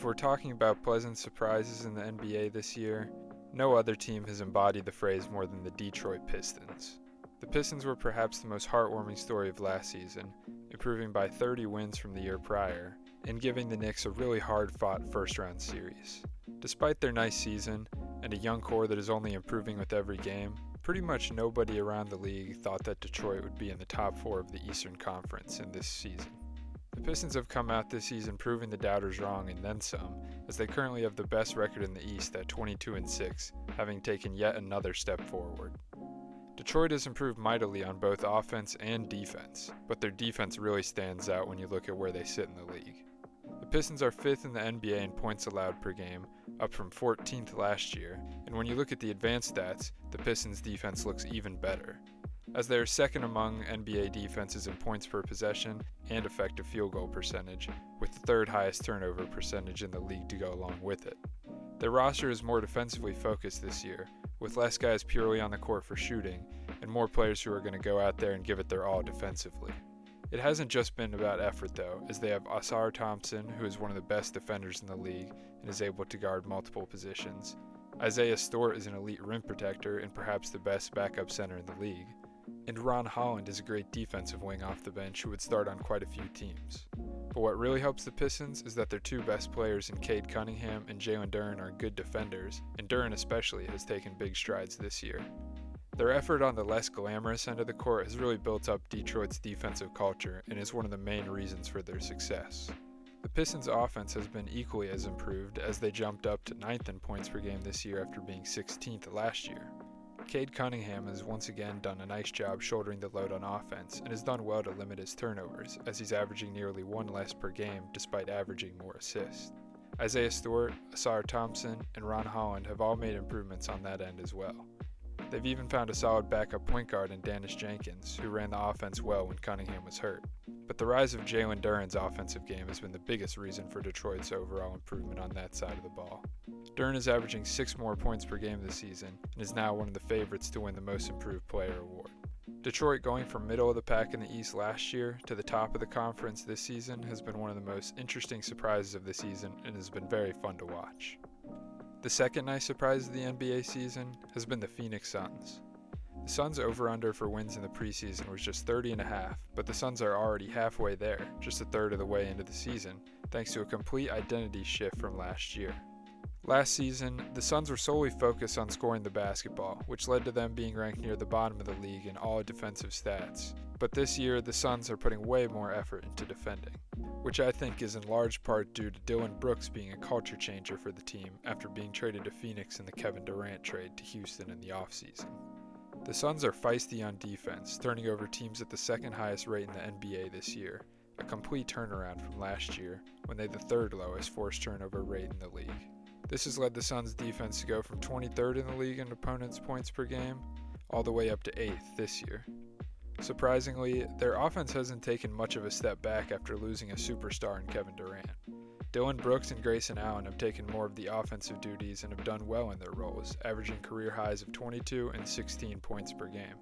we're talking about pleasant surprises in the NBA this year, no other team has embodied the phrase more than the Detroit Pistons. The Pistons were perhaps the most heartwarming story of last season, improving by 30 wins from the year prior, and giving the Knicks a really hard-fought first-round series. Despite their nice season, and a young core that is only improving with every game, pretty much nobody around the league thought that Detroit would be in the top 4 of the Eastern Conference in this season. The Pistons have come out this season proving the doubters wrong and then some, as they currently have the best record in the East at 22-6, having taken yet another step forward. Detroit has improved mightily on both offense and defense, but their defense really stands out when you look at where they sit in the league. The Pistons are 5th in the NBA in points allowed per game, up from 14th last year, and when you look at the advanced stats, the Pistons' defense looks even better, as they are second among NBA defenses in points per possession and effective field goal percentage, with the third highest turnover percentage in the league to go along with it. Their roster is more defensively focused this year, with less guys purely on the court for shooting, and more players who are going to go out there and give it their all defensively. It hasn't just been about effort though, as they have Ausar Thompson, who is one of the best defenders in the league and is able to guard multiple positions. Isaiah Stewart is an elite rim protector and perhaps the best backup center in the league. And Ron Holland is a great defensive wing off the bench who would start on quite a few teams. But what really helps the Pistons is that their two best players in Cade Cunningham and Jalen Duren are good defenders, and Duren especially has taken big strides this year. Their effort on the less glamorous end of the court has really built up Detroit's defensive culture and is one of the main reasons for their success. The Pistons' offense has been equally as improved, as they jumped up to 9th in points per game this year after being 16th last year. Cade Cunningham has once again done a nice job shouldering the load on offense and has done well to limit his turnovers, as he's averaging nearly 1 less per game despite averaging more assists. Isaiah Stewart, Ausar Thompson, and Ron Holland have all made improvements on that end as well. They've even found a solid backup point guard in Dennis Jenkins, who ran the offense well when Cunningham was hurt. But the rise of Jalen Duren's offensive game has been the biggest reason for Detroit's overall improvement on that side of the ball. Duren is averaging 6 more points per game this season and is now one of the favorites to win the Most Improved Player award. Detroit going from middle of the pack in the East last year to the top of the conference this season has been one of the most interesting surprises of the season and has been very fun to watch. The second nice surprise of the NBA season has been the Phoenix Suns. The Suns' over-under for wins in the preseason was just 30.5, but the Suns are already halfway there, just a third of the way into the season, thanks to a complete identity shift from last year. Last season, the Suns were solely focused on scoring the basketball, which led to them being ranked near the bottom of the league in all defensive stats. But this year, the Suns are putting way more effort into defending, which I think is in large part due to Dillon Brooks being a culture changer for the team after being traded to Phoenix in the Kevin Durant trade to Houston in the offseason. The Suns are feisty on defense, turning over teams at the second highest rate in the NBA this year, a complete turnaround from last year, when they had the third lowest forced turnover rate in the league. This has led the Suns' defense to go from 23rd in the league in opponents' points per game, all the way up to 8th this year. Surprisingly, their offense hasn't taken much of a step back after losing a superstar in Kevin Durant. Dillon Brooks and Grayson Allen have taken more of the offensive duties and have done well in their roles, averaging career highs of 22 and 16 points per game.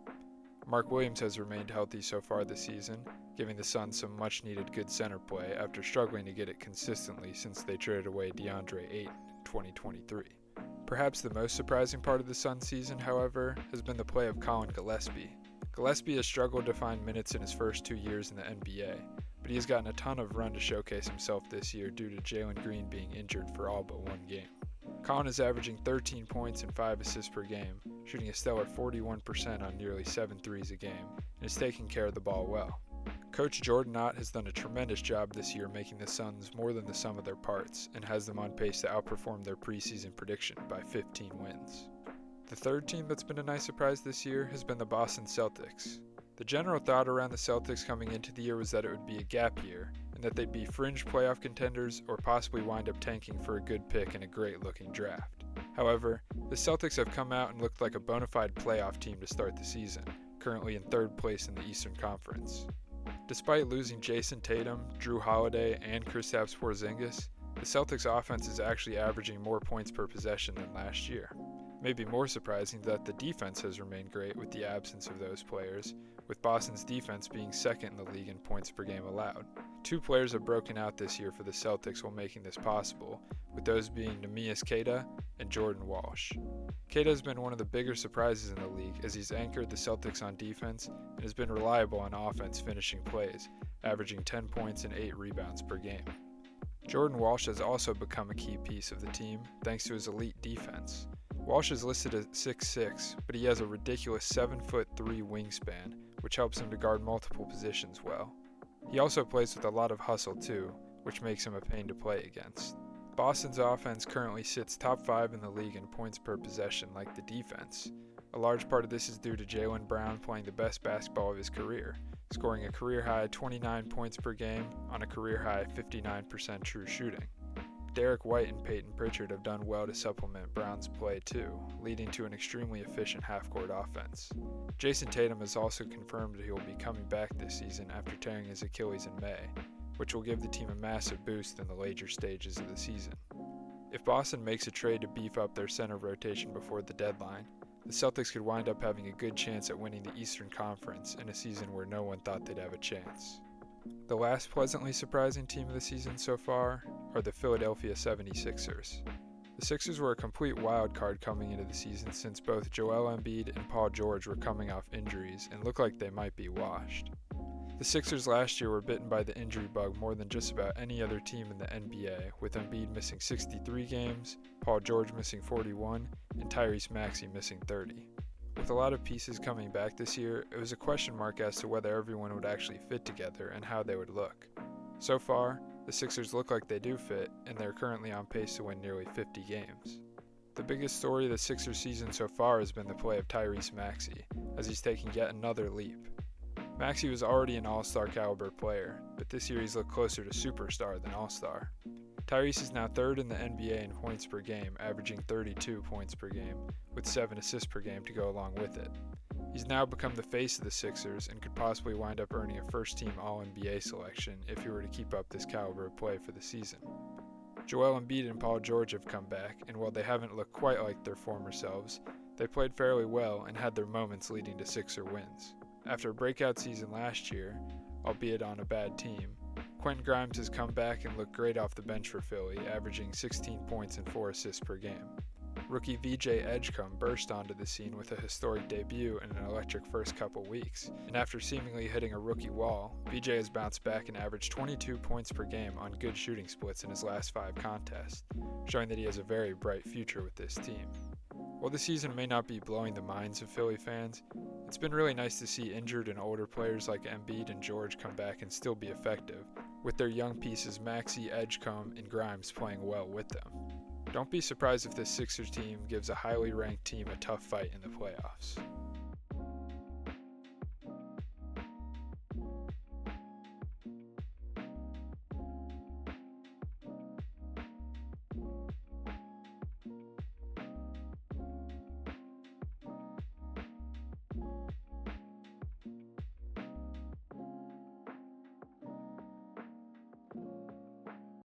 Mark Williams has remained healthy so far this season, giving the Suns some much-needed good center play after struggling to get it consistently since they traded away DeAndre Ayton in 2023. Perhaps the most surprising part of the Suns season, however, has been the play of Colin Gillespie. Gillespie has struggled to find minutes in his first 2 years in the NBA, but he has gotten a ton of run to showcase himself this year due to Jalen Green being injured for all but one game. Colin is averaging 13 points and 5 assists per game, shooting a stellar 41% on nearly 7 threes a game, and is taking care of the ball well. Coach Jordan Knott has done a tremendous job this year making the Suns more than the sum of their parts, and has them on pace to outperform their preseason prediction by 15 wins. The third team that's been a nice surprise this year has been the Boston Celtics. The general thought around the Celtics coming into the year was that it would be a gap year, and that they'd be fringe playoff contenders or possibly wind up tanking for a good pick in a great-looking draft. However, the Celtics have come out and looked like a bona fide playoff team to start the season, currently in third place in the Eastern Conference. Despite losing Jason Tatum, Drew Holiday, and Kristaps Porzingis, the Celtics offense is actually averaging more points per possession than last year. Maybe more surprising that the defense has remained great with the absence of those players, with Boston's defense being second in the league in points per game allowed. Two players have broken out this year for the Celtics while making this possible, with those being Neemias Queta and Jordan Walsh. Queta has been one of the bigger surprises in the league as he's anchored the Celtics on defense and has been reliable on offense finishing plays, averaging 10 points and 8 rebounds per game. Jordan Walsh has also become a key piece of the team thanks to his elite defense. Walsh is listed at 6'6", but he has a ridiculous 7'3" wingspan, which helps him to guard multiple positions well. He also plays with a lot of hustle too, which makes him a pain to play against. Boston's offense currently sits top 5 in the league in points per possession like the defense. A large part of this is due to Jaylen Brown playing the best basketball of his career, scoring a career-high 29 points per game on a career-high 59% true shooting. Derek White and Peyton Pritchard have done well to supplement Brown's play too, leading to an extremely efficient half-court offense. Jason Tatum has also confirmed that he will be coming back this season after tearing his Achilles in May, which will give the team a massive boost in the later stages of the season. If Boston makes a trade to beef up their center rotation before the deadline, the Celtics could wind up having a good chance at winning the Eastern Conference in a season where no one thought they'd have a chance. The last pleasantly surprising team of the season so far are the Philadelphia 76ers. The Sixers were a complete wild card coming into the season since both Joel Embiid and Paul George were coming off injuries and looked like they might be washed. The Sixers last year were bitten by the injury bug more than just about any other team in the NBA, with Embiid missing 63 games, Paul George missing 41, and Tyrese Maxey missing 30. With a lot of pieces coming back this year, it was a question mark as to whether everyone would actually fit together and how they would look. So far, the Sixers look like they do fit, and they're currently on pace to win nearly 50 games. The biggest story of the Sixers season so far has been the play of Tyrese Maxey, as he's taking yet another leap. Maxey was already an all-star caliber player, but this year he's looked closer to superstar than all-star. Tyrese is now third in the NBA in points per game, averaging 32 points per game, with 7 assists per game to go along with it. He's now become the face of the Sixers and could possibly wind up earning a first-team All-NBA selection if he were to keep up this caliber of play for the season. Joel Embiid and Paul George have come back, and while they haven't looked quite like their former selves, they played fairly well and had their moments leading to Sixer wins. After a breakout season last year, albeit on a bad team, Quentin Grimes has come back and looked great off the bench for Philly, averaging 16 points and 4 assists per game. Rookie VJ Edgecombe burst onto the scene with a historic debut and an electric first couple weeks, and after seemingly hitting a rookie wall, VJ has bounced back and averaged 22 points per game on good shooting splits in his last 5 contests, showing that he has a very bright future with this team. While the season may not be blowing the minds of Philly fans, it's been really nice to see injured and older players like Embiid and George come back and still be effective, with their young pieces Maxey, Edgecombe, and Grimes playing well with them. Don't be surprised if this Sixers team gives a highly ranked team a tough fight in the playoffs.